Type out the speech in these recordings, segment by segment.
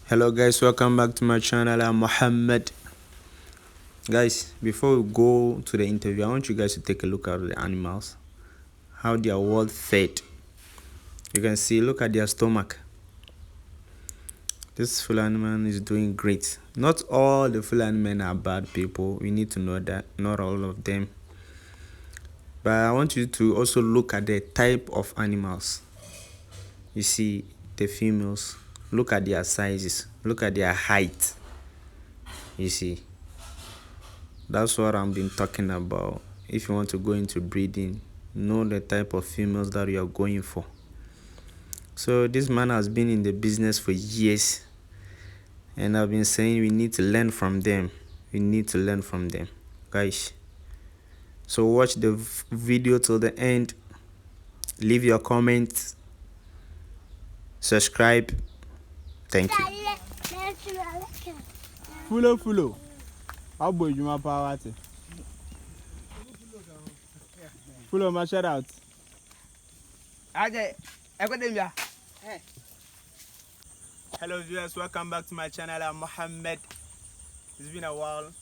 Hello guys, welcome back to my channel. I'm Mohammed. Guys, before we go to the interview, I want you guys to take a look at the animals, how they are well fed. You can see, look at their stomach. This Fulani man is doing great. Not all the Fulani men are bad people. We need to know that. Not all of them. But I want you to also look at the type of animals. You see, the females. Look at their sizes. Look at their height. You see. That's what I've been talking about. If you want to go into breeding, know the type of females that you are going for. So this man has been in the business for years, and I've been saying we need to learn from them. We need to learn from them, guys. So watch the video till the end. Leave your comments. Subscribe. Thank you. Fulo. How boy you ma power te? Fulo ma shout out. Hello viewers, welcome back to my channel. I'm Mohammed. It's been a while,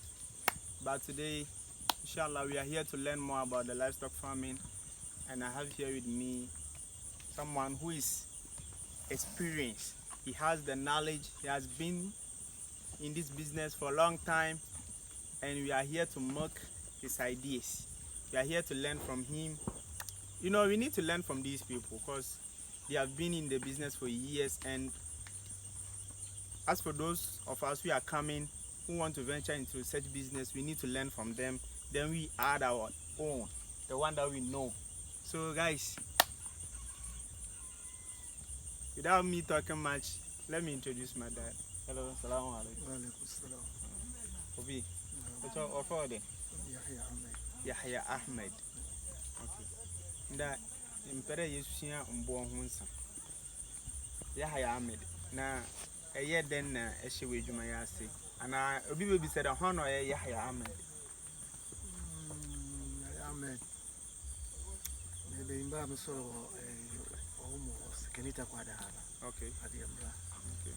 but today, inshallah, we are here to learn more about the livestock farming, and I have here with me someone who is experienced. He has the knowledge. He has been in this business for a long time, and we are here to mock his ideas. We are here to learn from him. You know, we need to learn from these people because they have been in the business for years. And as for those of us who are coming, who want to venture into such business, we need to learn from them. Then we add our own, the one that we know. So guys, without me talking much, let me introduce my dad. Hello, assalamu alaikum. Obi, what's your offer? Yahya Ahmed. Okay. That impere Yesusia umbo hunsa. Yahya Ahmed. Na eye den na ehye wedwuma ya ase. Ana obi be said a hono Yahya Ahmed. Ahmed. Maybe imba mso almost kenita kwa dala. Okay. Adiambra. Okay.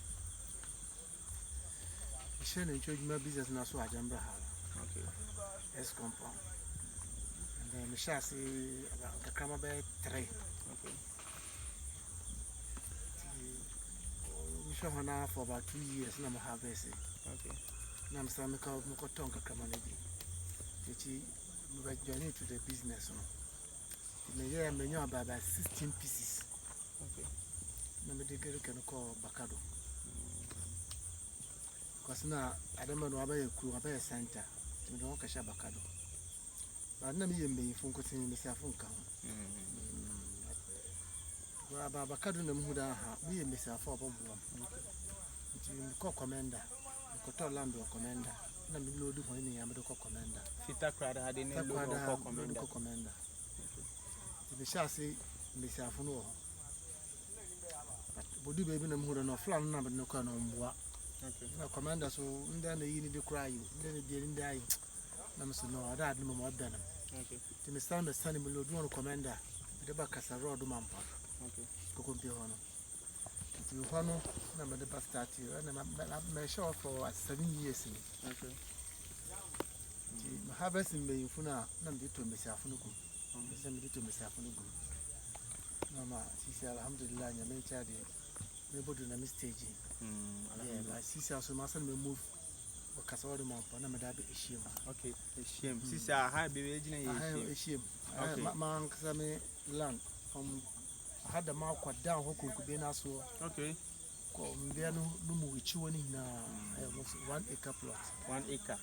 Shene nchojuma business na so ajambra hala. Okay. S compound. And then Mishasi about the Kama Bay 3. Okay. We show her now for about 2 years. Now I have this. Okay. Now I'm starting to call Mukotonga Kamanegi. Which we journey to the business. I may know about 16 pieces. Okay. Now the girl can call Bacado. Because now I don't know about a crew, about a center. We don't catch a Bacado. But now me and phone cutting myself on count. Well, Bacado no Muda, me and myself for Bob. Co commander, Cotor Land or commander. No, we do any American commander. Fita crowd had in a local commander. The chassis, myself no. Would you be in a mood on a flan number no can on bois? Okay. No commander, so then you need to cry you, then it didn't die. No, I had no more than. Okay. To me, stand the sunny below, no commander. The back as a road mampa. Okay. Cocompio. You honor, number the bastard, and I'm sure for 7 years. Okay. Harvest in May Funa, none did to myself no good. Somebody to myself no good. Mama, she said, Alhamdulillah, your main child, maybe do a mistake. Yeah, my sister also mustn't move. Because all the month, but I'm a shame. Okay, a shame. Sister, I have been a shame. My uncle land from. I had the mouth quite down who could be an asshole. Okay. There no more chewing in 1 acre plot. 1 acre.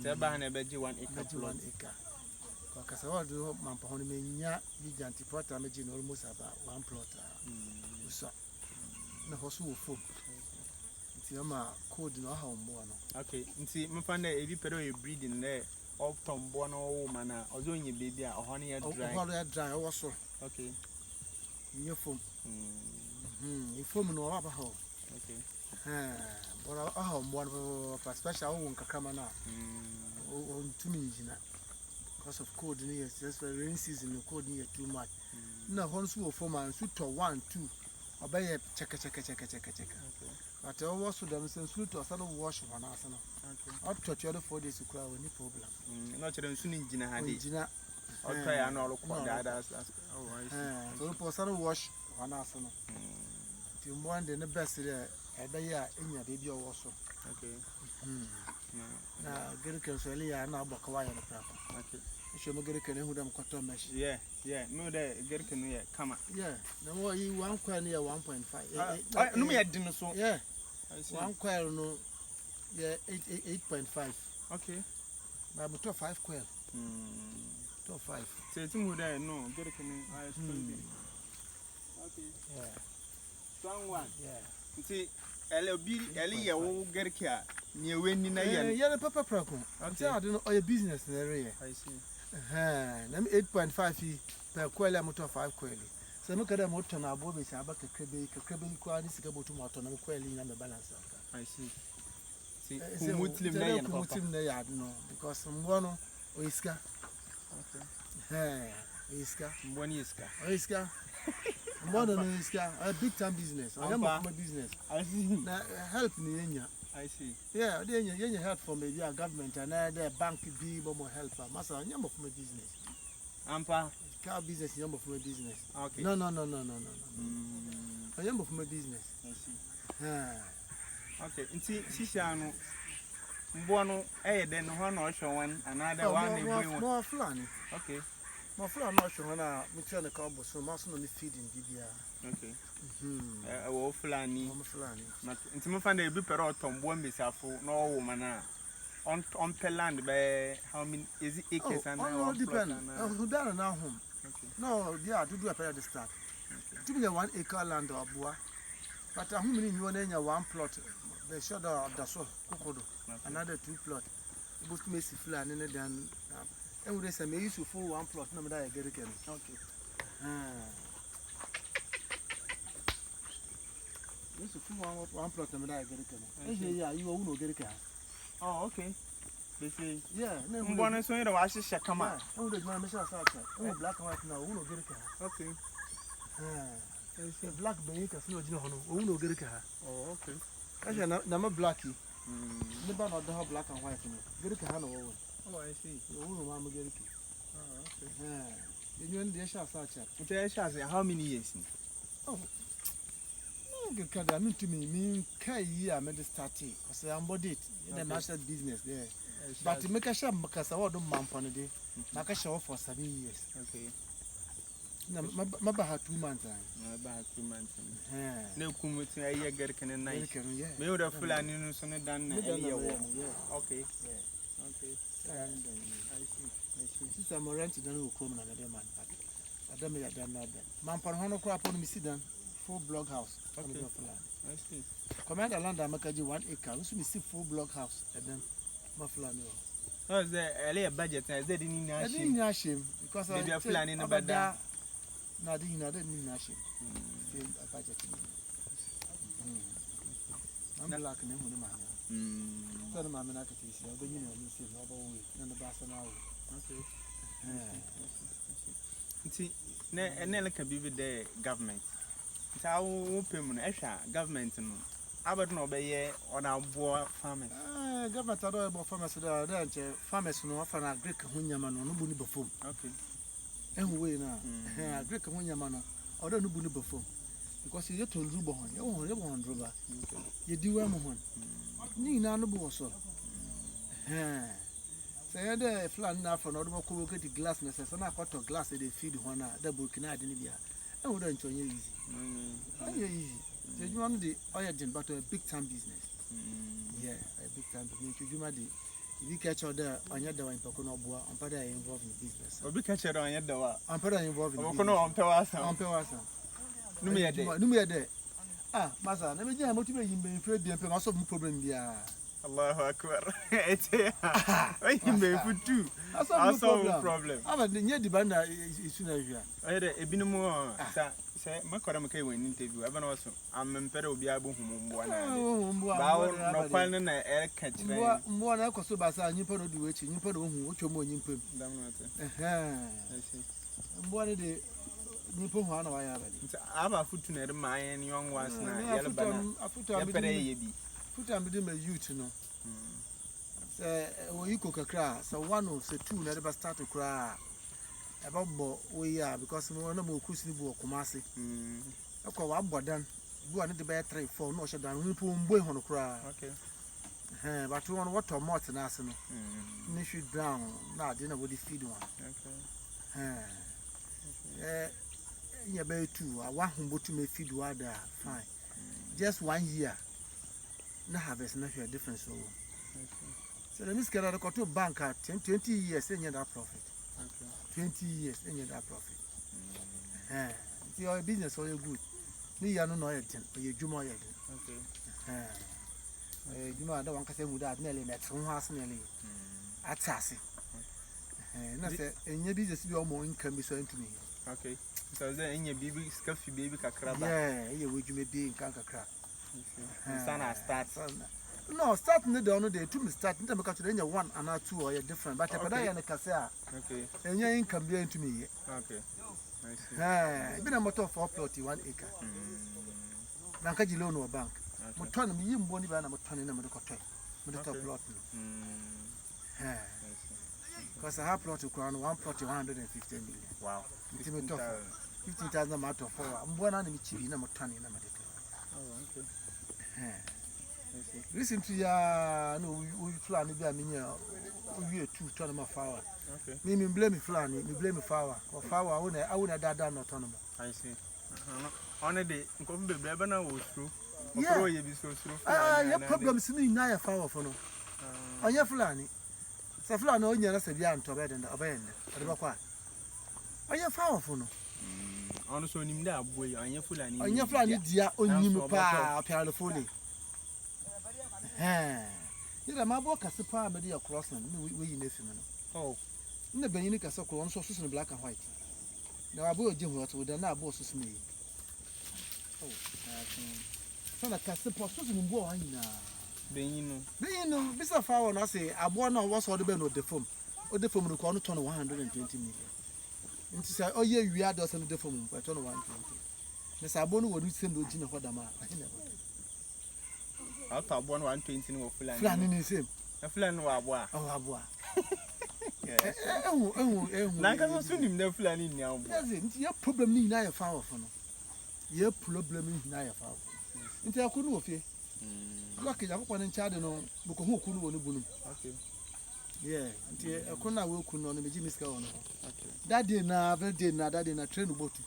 Tell a bedgy 1 acre. 1 acre. Because I want to hope my pony may gigantic plot imagine almost about 1 plot. So, no horse will fool. It's your code in our home. Okay, and see, my friend, if you put a breeding there, all from one old man, or doing your baby, or honey dry. Also. Okay. In your phone. You form no other hole. Okay. But I have one for special one come now. On 2 minutes because of cold near just for rain season, you cold near too much. No, once you form and shoot to 1, 2, or buy a check. But I also them since we to start wash one asana. Okay. Up to 4 days to cry any problem. Not to soon in Gina had it. Gina, I'll try and all quite that. Oh, I see. so we start wash one asana. You want the best there. I bet ya in your baby or also. Okay. Now, get a cancel ya now, but Kawaii and the proper. Okay. You should get a canoe who don't cut mesh. Yeah, no, there, get a canoe, come on. Yeah, no more you 1 coin near 1.5. No, me at dinner, so yeah, 1 coin no, yeah, 8.5. Okay. But top 5 coil. Top 5. Say to me there, no, get a canoe. Okay. Yeah. Strong one. Yeah. See, Ellie, you get a car near winning a year. Yeah, the papa program. I don't know all your business in the area. I see. Let me 8.5 per coil, I'm to 5 coil. So look at them what on our bobbies about the crabby quality to motor and coiling and the balance. I see. See, Muslim, they are no, because some one whisker. Whisker. 1 year. Whisker. More than a big time business. I am my business. I see. Now, help me in ya. I see. Yeah, then you help from maybe a government and the bank be more help. Master, I am of my business. Ampa. Car business, number for my business. Okay. No. I am of my business. I see. Okay. And see, Sishano. Buono, then one or one, another one. More flan. Okay. My friend, not sure when I return the carbon, so must only feed in DBR. Okay. Oh, Flani. It's my friend, a bipper from 1 misafo, no woman. On per land by how many is it acres and all depend. Who done now home? No, yeah, to do a pair at the start. To be a 1 acre land or bois. But how many you want in your 1 plot? The shadow of the soul, another 2 plot. Both Messi Flan and then. And we say, may you full 1 plot, no matter I get it. Okay. This is full 1 plot, no matter I get it. Yeah, you won't get it. Oh, okay. They say, yeah, no one is when the washes shall come out. Oh, there's my mission. Oh, black and white now, who will get it. Okay. Black bank, I know, who will get it. Oh, okay. Actually, I'm a blackie. Never not the black and white. Get it. Oh, I see. Oh, I'm getting it. Oh, okay. You the shall such a. How many years? Oh, I mean to me, I made the starting because I'm body in the master business there. But to make a shop because I want to mount on a day, make a show for 7 years. Okay. My had 2 months. About 2 months. No, come with a year, get a night. May would have full and done. Okay. Okay. I see. Since I'm rented, then we'll come another man. But I don't make that now. Mampan Hono crop on me sit down, 4 block house. Okay. I see. Command a land, I make 1 acre. We should see 4 block house and then Muffler. Oh, is there a budget? I didn't know shame because I did a plan in about that. No, I didn't know shame. A budget. I'm black and I'm so the mamma can see, but you know, you see, no way, none of us an hour. Okay. See, and then can be with the government. It's our open government. I would not be on our board farmers. Government are about farmers, farmers no often a Greek Hunyaman or no bunny before. Okay. And we now, a Greek Hunyaman or no bunny before. Because you get to Rubon, you won't rubber. You do one. Nina no bosso. Say, I had a flan now for not more get glass necessary, and I got a glass they feed one, the book in Idea. I wouldn't enjoy you easy. Easy. You want the oil, but a big time business. Yeah, a big time business. You might if you catch all the on your door in Pocono Bois, I'm better involved in business. Or be catch it on your door. I'm better involved in Pocono on Pewasa. On Pewasa. No, me a day. Ah, Massa, let me just motivate you being afraid of the also problem. Yeah. Allahu Akbar. It's here. I may put 2. That's no problem. I'm at the near the banda is soon as you are. I had a bit more. Say, my Kodamaka when interview. I've also. I'm Imperial Biabu whom no finding an air catch. More than Costa Bassa, you put the witch, you put on which you're more in put. Damn, One of the ni po ho na wa ya bali aba futu na ma yen young ones na yellow bana afutu ya pere ye bi futu am de me youth no wo yiko kakra so one o so two na de ba start kra eba bo we ya because mo na mo kusi ni bu okomase akwa wa bodan bu an de ba 3 4 no shedan ni po mbo ho no kra okay but one what mot na ase no ni shoot down na de na body feed one okay yeah be two wa humbo to me feed wa da fine just 1 year na harvest na share difference so so the miss kera to bank at 20 years and that profit okay 20 years and that profit your business all good ni ya no no yet you juma yet okay juma da wan ka say mu da na le met ho ase na le atase na say enye business bi o mo income bi so ntumi okay so then enye bibi skafi baby kakra ba we juma bi nkan kakra sana start no start no dey no dey to me start nta me ka to enye 1 and 2 or different but okay. Pada ya ne kase a okay enye income bi ntumi okay nice bi na motor for plot 1 acre na nka ji loan no bank mo ton mi yimbo ni ba na mo ton na mo de kotoi mo de top plot because I have plot crown 1 plot 115 million wow it's me top 15,000 amount of 4 mbo na mi chibi na mo ton na mo de oh okay recently ya no we plan bi a menya we two ton ma flower okay me blame plan me blame flower or flower I wona dada no ton mo I see on the nkom bebre ba na wo stru okoro ye bi so stru ya problems ni na ya flower for no anya fulani sa fulani o nyara se bia nto be den obeyende ode ba kwa anya flower for no on so nim da aboy anya fulani dia onyim pa apia foli yira ma bo kase pa me dia cross na we yi nefi no oh na banyi kase kro on so so black and white na abo oje hu oto da na abo so so me oh so na kase po so so ni bo anyi na banyi no bisa fa na say abo na wo so de be no de fom no ko no ton 120 million nti say oye wi ado so no de fom no ton 120 na say abo no wo ni sem do ji na hoda ma ahina out of 120 no fulani fulani ni same na fulani wa abo abo na ka so nim na fulani ni abo nti ya problem ni na ya fa wo no ya problem ni na ya fa wo nti akunu wo fie lucky ya ko ncha de no boko hu kunu wo no bunum okay yeah nti akunu na wo kunu no meji miska wo no okay that day na train botu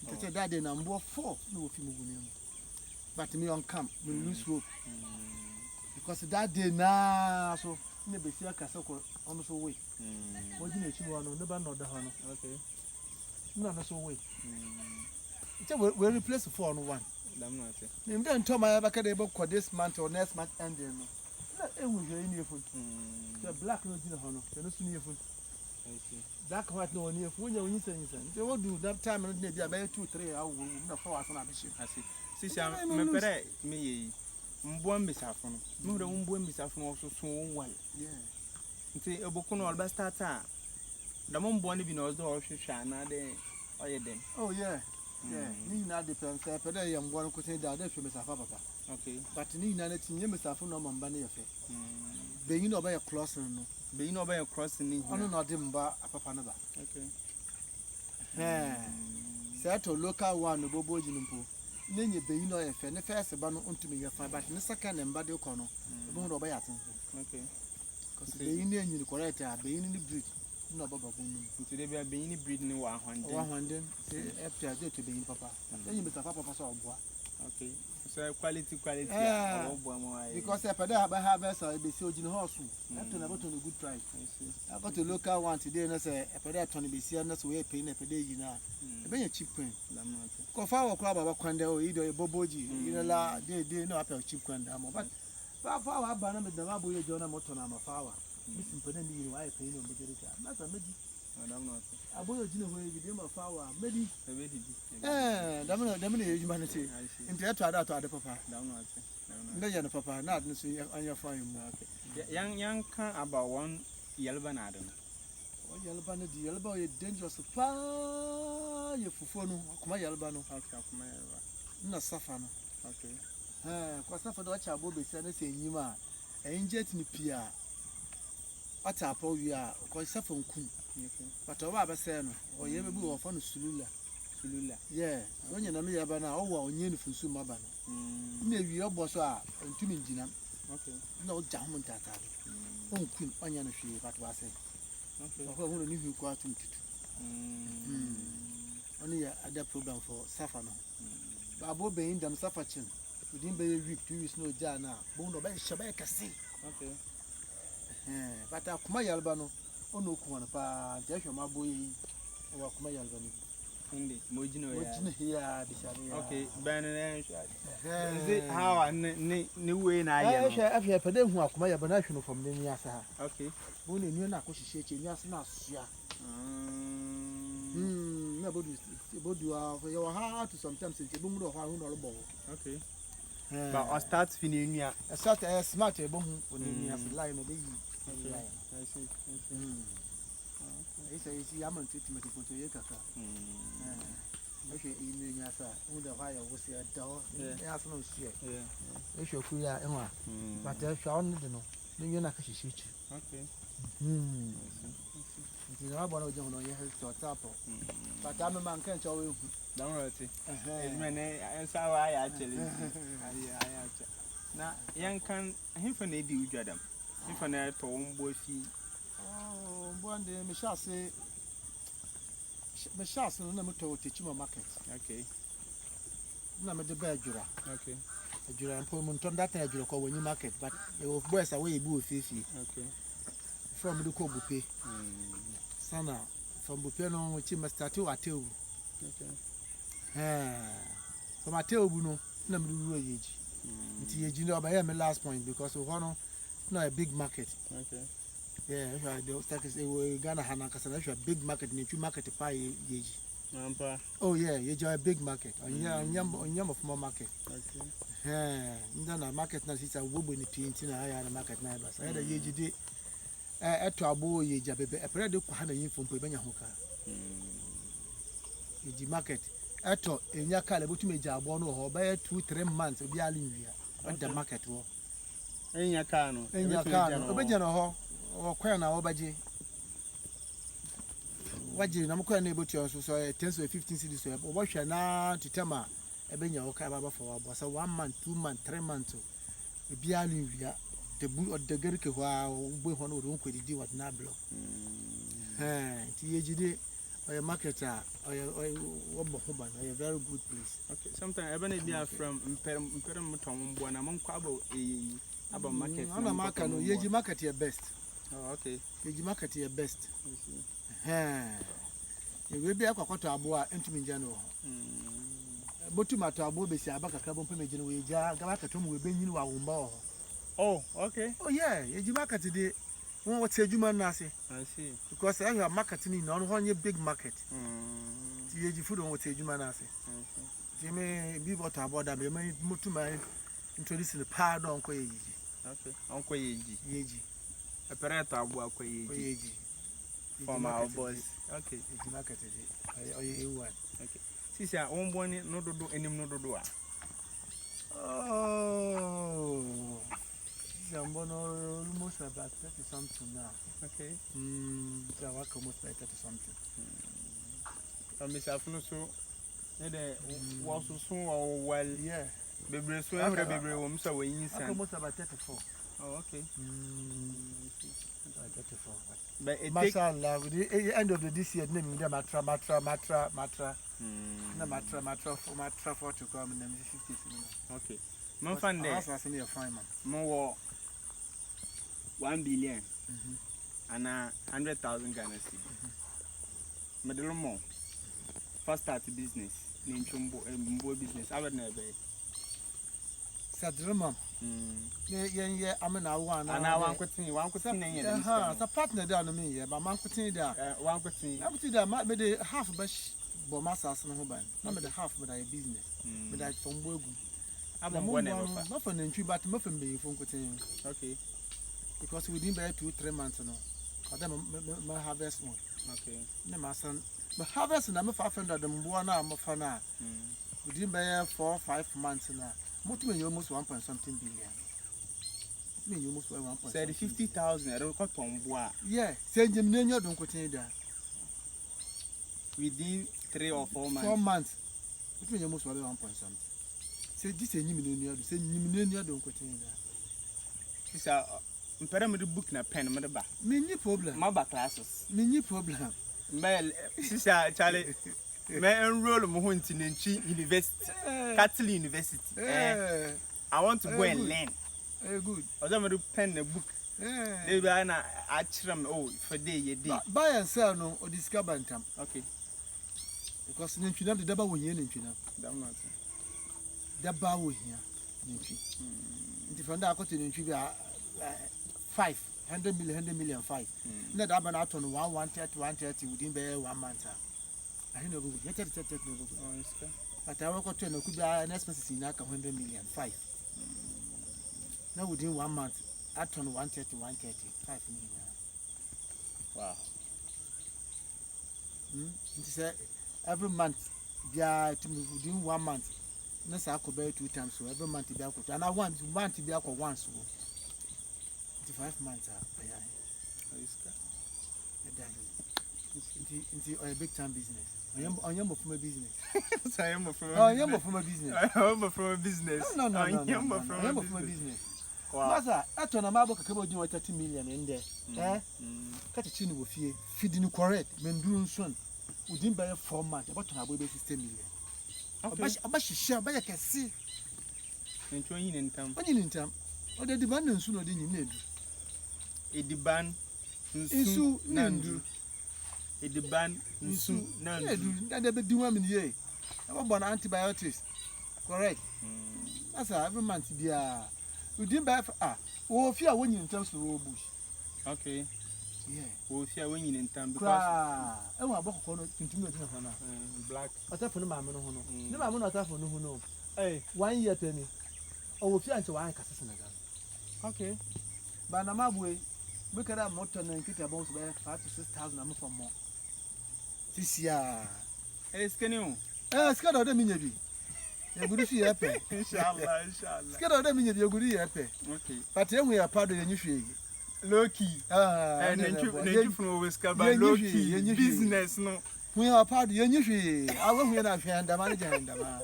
nti that day na mbo 4 no wo fi mu gunu but me on camp we lose hope because that day na so ne be sia kasa ko on so way mo ji na chi wo no ne ba no da ho no okay na so way we replace 4 on 1 dam na te nim den to my ba ka dey book this month or next month ending no na enwu je ni efun the black no ji na ho no so no su ni efun I see black white no ni efun nya onyi sen they will do that time no dey be about 2 3 hours na 4 hours na be shi I see sisi me pere me ye mbo mbisafo no me hore mbo mbisafo no so so won yeah nti eboko no alba start a da mo mbo ne bi na ozo hwehwa na de oyeden oh yeah ni na depend say pede ye mbo no ko say da hwe mesafa papa okay but ni na tinye mesafo no mamba ne ye fe beyin no ba ye close no beyin no ba ye cross ni ono no de mba papa no ba okay say to local one boboji nimpo nenye beyin no ye fe ne first ba no ontumi ye fa but ne second mba de ko no bo no ba ya tin okay cause beyin ne enyi correct a beyin ni breed no baba bunu nti de bia beyin breed ni wa hwanden say after dey to beyin papa enyi mesafa papa so oboa okay so quality oboa mo ai because e peda ba harvest e be si ojini horse after na bottle good price I got a local one today na say e peda ton be si na so we pay na peda yi na e be cheap coin ko fa wo kra baba kwande o ido e boboji ina la dey no apel cheap coin da mo but fa wa ba na me da ba bo ye jona moto na ma fa wa this impedent ni wa e pay no me jere ta na sa meji madam not aboyo jina ho e bi ma fa wa medi e be di dam na ye juma na say into ya to ada papa dam not nda ya na papa na adno so anya fa yin mo okay yang kan about one yelba na adon Yalba no di yalba ye dangerous pa ye fufu no akoma yalba no. Okay, akoma yalba. Na safa no. Okay. Kwa safa do acha abo be se na se enyima. Enjet ni pia. Ata apo wi a kwa safa nkun. Okay. But oba abese no, oye bebu wo fa no sulula. Sulula. Yeah, onye na me yaba na owo onye ni funsu maba no. Na wi obo so a ntumi njina. Okay. Na o jam ntata. Onkun onye no hwe but wa se. Okay. Of course, we need to go to only other program for Safa now. But about being them Safa chin, within be a week, 2 weeks no jana, bone of Shabaka see. Okay. But I come Yalbano, oh no, Kuanapa, Joshua, my boy, or come Yalbano. Indeed, Mojino here, okay, Bannon. Is it how I new way I have a pedal who are come Yabanation from the Niasa. Okay. Only you not shake Yasna. But you are for your heart to sometimes it's a boom of our own ball. Okay. But I start finishing a sort of smart a boom when you have a line of the okay. I see. I say, see, I'm on treatment to Yakaka. Okay, in Yasa, who the fire was a door, yes, no shit. Yeah, if you're queer, but there's only the no, you're not a shit. Okay. It's not one of them on your head to a tapo. But I'm a man can't always. Don't worry. It's how I actually. Now, young can him for Nady Ujadam. If an air to one boy fee. Oh, one day, Michelle say, Michelle, no matter what teach you market. Okay. No matter the bedura. Okay. A jura and pull Monton that I do call when you market, but your boys away boo 50. Okay. From the Kobupe. Sana, from Bupeno, which you must tattoo at two. Okay. From a tail, no, no age. You know, by my last point because of one, not a big market. Okay. Yeah, the stack is a Ghana Hanakas and a big market, need to market to pay age. Oh, yeah, you're a big market. On yam of more market. Okay. Then a market now is a woman in the I had a market neighbors. I had a yeji at to a boy, a pretty Kuhana from Pebanya Hoka. The market. At all, in your car, but you may job one or by 2-3 months of the Alinvia at the market war. In your car, Obediano or Quana Obaji. What you know, able to so 10 or 15 cities or what you now to Tama, a benya or Kababa for was a 1 month, 2 months, 3 months. The Bialinvia, the boot of the Gerke, while we won't do what Nablo. TAGD. Or a marketer, or a very good place. Okay, sometimes I be from Imperium one among Quabo about market. On a market, no, you market your best. Oh, okay. You market your best. You will be a cocoa aboa into me general. But to my tabo, be a back a carbon pimagine with Gavacatum will bring you our ball. Oh, okay. Oh, yeah, you market today. What's a human nasi? I see. Because I have marketing on one big market. The food on what's a human nasi. Jimmy, be what about that. You may move to my introducing the powder on Quay. Okay, on Quay. A parata walk Quay. From our boys. Okay, it's marketed. Okay. See, I won't want it not to do any more to do. Oh. I'm almost about 30 something now. Okay. So I work almost by 30 something. Miss Afunuso, was so soon well. Yeah. Baby, so every baby room, so we inside. Almost about 34. Oh, okay. 34. But it Mashallah, with the end of this year, naming them Matra. No Matra for to come in the 50s. Okay. No fun there. That's a fine man. More 1 billion and 100,000 Ghana cedis. Medal more. First start business. Name Chumbo business. I would never. Sadrumam. Yeah, I'm an hour and I want to see one could see. A partner down to me, but man could see that. One could see. I would see that might be the half bush, but Massas and Hoban. Not the half, but I business. But I from Bogu. I'm one muffin and tree, but muffin being from Cotin. Okay. Because we didn't buy 2-3 months now. my harvest one. Okay. No, my son, my harvest and I'm a 500 and one arm of an hour. Within by 4 or 5 months now. What mean you almost 1 point something billion? Me, you almost 1 point. Said 50,000. I don't cut on bois. Yeah, send him near don't continue that. Within 3 or 4 months. 4 months. What mean you almost 1 point something? Say this a new millionaire, say new millionaire don't continue that. This a pyramid book na pen, mother back. Many problem. My back classes. Many problem. Mel, sister Charlie. May enroll in Tinenchi University, Cattle University. I want to go and learn. Good. I was going to pen the book. They were an achram for day. Buy and sell no or discover them. Okay. Because you know the double when you know. The bow here. If you are cutting 500 million 5. Not about out on 130 within 1 month. I don't know. But I work to could be an expense in 100 million 5. Now within 1 month, at on 130, 5 million. Wow. It is every month, they are within 1 month. That's I could buy 2 times, so every month they are good. And I want to be up once. 5 months. Into a big time business. I am from a business. I am from a business. I am from a business. No. I am from a business. Wow. Master, I turn a map about 30 million in there. Catch a chin with you, feeding correct, men doing soon. Within by 4 months, about to have a 60 million. About share by a can see. And 20 in time. When in time, or the demand sooner than you need. A demand Insu Nandu. A demand Insu Nandu. That they do 1 million. I'm about antibiotics. Correct. That's every month. We didn't buy oh, fear when you in terms of bush. Okay. Yeah. Oh, fear when you in time because I want to continue black. What's up for the mamma? No, I'm not for no. Hey, 1 year penny. Oh, fear until I can again. Okay. But I'm up way. Look at that motor and get about 5,000 to 6,000 for more. This year. Hey, Skenny. It's got other minute. You good to happy. Inshallah. Get other minute, you're good happy. Okay. But then we are part of the new tree. Low key. And then you from always cover low key business. No. We are part of the new tree. I won't hear that and the manager and the man.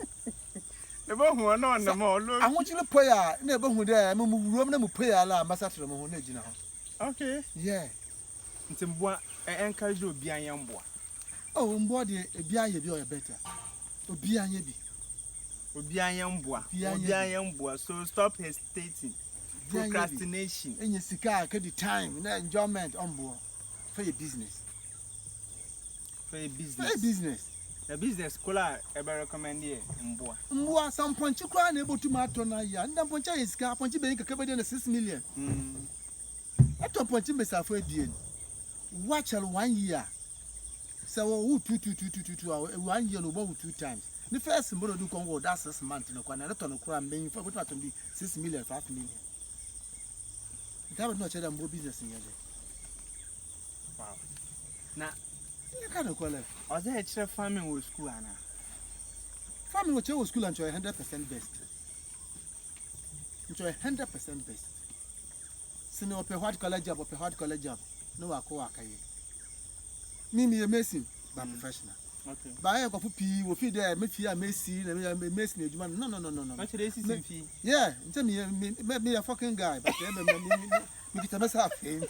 The one who are not on the mall. I want you to pay a neighborhood there. I'm going to pay a lot, Master Mohonet now. Okay. Yeah. It's a boy and casual behind young boy. Oh, body a beer, you are better. Obianye Obianyamboa. So stop hesitating. Procrastination. And you see car the time, enjoyment on board for your business. The business scholar ever recommend here. Mboa. Some punch you cry able to matona ya and then punch is car punch bank covered in 6 million. At a punch in myself for a watch 1 year. So, 1 year no 2 times. The first symbol do Congo, that's 6 months in a corner, not on a crime, being for what to be 6 million, 5 million. That was not a more business in your day. Wow. Now, you can't call it. Was there a farming with school, Anna? Farming with your school and 100% best. Enjoy 100% best. Send up a hard college job, no, I call me amazing, but professional. Okay. Buy a coffee pea, will feed there, make you a messy, and mason. No. Yeah, tell me a fucking guy, but me get a mess up him.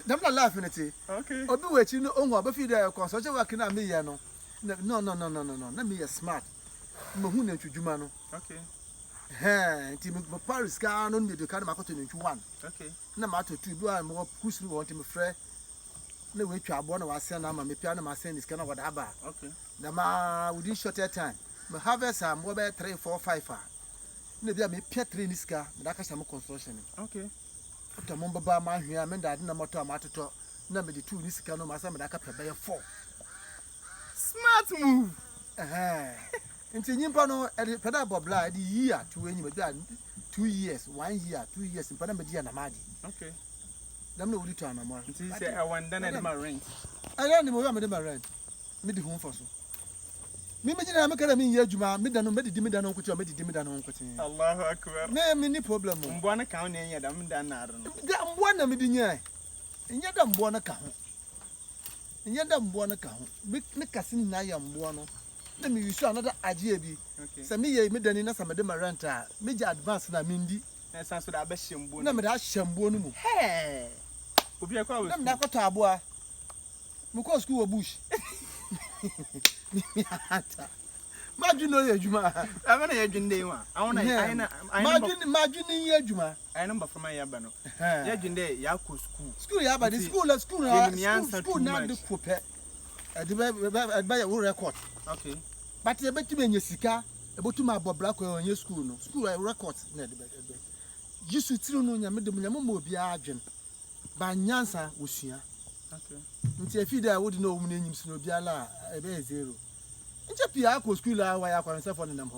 I'm not laughing at it. Okay. Or do what you know, but feed there, because I work in a me, no. Let me a smart. Mahuna to Jumano. Okay. Team Paris car on me to carry my cotton into 1. Okay. No matter 2 do I more push me want him afraid. No way to abona was sent on my piano, my son is kind of whatever. Okay. The ma within shorter time. My harvest are more by 3, 4, 5. Maybe I may Piet in this car, but I can some construction. Okay. But a mumba by my here, I mean that no matter matter to number the 2 this canoe, my son, I can pay 4. Smart move. Into Nimpano at the pedal blind the year to when you 2 years, 1 year, 2 years, in Panama na madi. Okay. Them no would turn no more. Until you say I want done at my rent. I don't know what my rent. Me the home for so. Me imagine I'm going to mean Yajuma, me done, me the Dimidan on Kutu, me the Dimidan on Kutu. Allahu Akbar. Me many problem. Mbwana kauni ya damu dana. Damn one me dinya. In Yadam Buana Kahu. In Yadam Buana Kahu. Make Cassin Nayam Buano. Let me use another idea. Okay. Sami me done in a Samadema Ranta. Major advance na Mindy. That's answer the Abeshim Buna. No, me that Shambuanu. Hey! Ubi a call. I'm not got Tabua. Muko school bush. Imagine no Yajuma. I want to Yajin Day one. I want to imagine Yajuma. I number from my Yabano. Yajin Day, Yaku school. School, yeah, but the school not the coupe. I buy a record. Okay. But you bet me in your sika, about to my black on your school, no school records. Just to tell no Yamamu be argent. By Nyansa, Ushia. Okay. Until if you wouldn't know names, no Biala, a very zero. And just Piaco school, why I can myself on the number.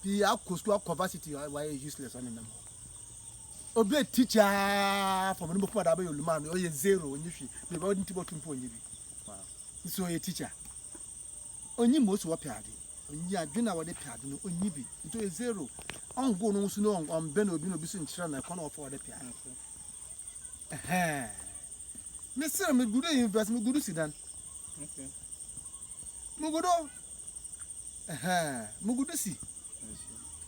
Piaco school capacity, why useless on the number. Obey teacher from the number for the man, or zero when you see the body to bottom point. Wow. So a teacher. Only most were paddy. Only I do what they pad, no, only be into a zero. On go no snow on Beno Bino Bisson China, corner for the piano. Mr. Mugudo investment good sedan. Okay. Mugudo. Mugudusi.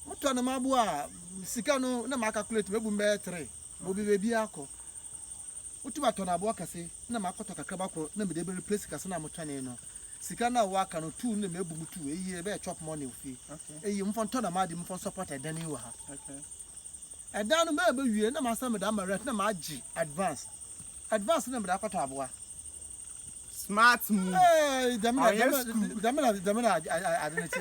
What on a mabua? Sicano, no, my calculate, maybe bear 3. Mobi baby ako. What do I turn a walk? I say, no, my cotton cabaco, no, be able to place Casana Mochanino. Sicana walk on 2, maybe 2 a year, bear chop money fee. Okay. A young fontana madam for support at Danny. Okay. And down the maybe you and my son, Madame Retna Maggi, advance. Advance number Apatabua. Smart move. Hey, Damina,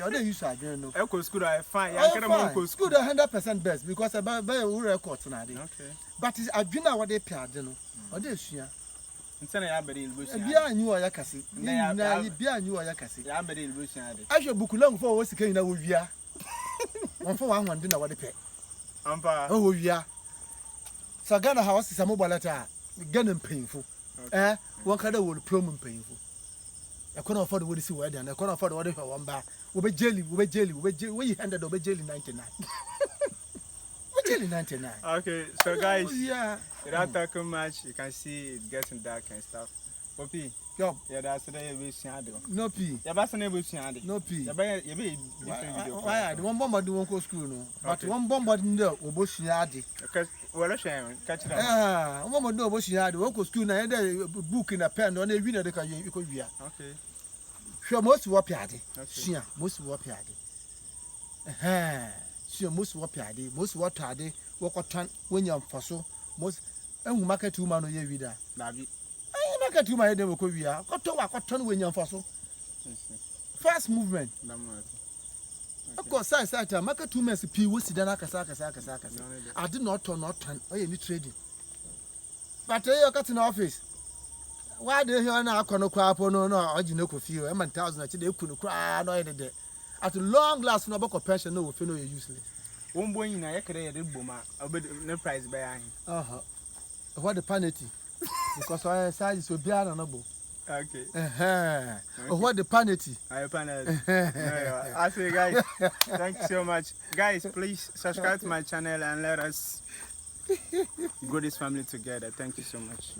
I don't use I don't know. Echo school, I find. I can school 100% best because I buy a record now. Okay. But it's a dinner what they pay, or this year. Instead of Aberdeen Bush, Bia knew I can Bia knew I can see. Aberdeen Bush, I should book long for what's going on with ya. One for one dinner what they pay. Oh, yeah. Sagana house is a mobile letter. Gun painful. One kind of will plumb painful. I couldn't afford what is wedding, and I couldn't afford whatever one bar. We jelly, we handed over jelly 99. Jelly 99. Okay, so guys, yeah, without talking much, you can see it getting dark and stuff. Poppy, yeah, that's the day we shadow. No P. You're passing able to no P. You're different video. Why? The one bomber do won't go school, no. But one bomber in there, or bush yardy. Because, well, catch it. One bomber no bush yardy, won't go school, and a book in a pen on a winner that you could be. Okay. Sure, most were piady. Sure, most were piady. Sure, most were piady, most were tardy, walk or turn when you're for so, most, and market 2 man or year with that. I market 2 my name will be a cotton when you're for so. Fast movement. Of course, I market 2 months, P. Woodsy, then I did not turn, or any trading. But I got in office. Why do you now call crap or no, or you know, few, I'm 1,000, they couldn't cry, no, at long last, no book of pension, no, if you know you're useless. One boy in a career, I'll be no price behind. What the penalty? Because I size so be honorable. Okay. What the penalty? I say, guys, thank you so much. Guys, please subscribe to my channel and let us grow this family together. Thank you so much.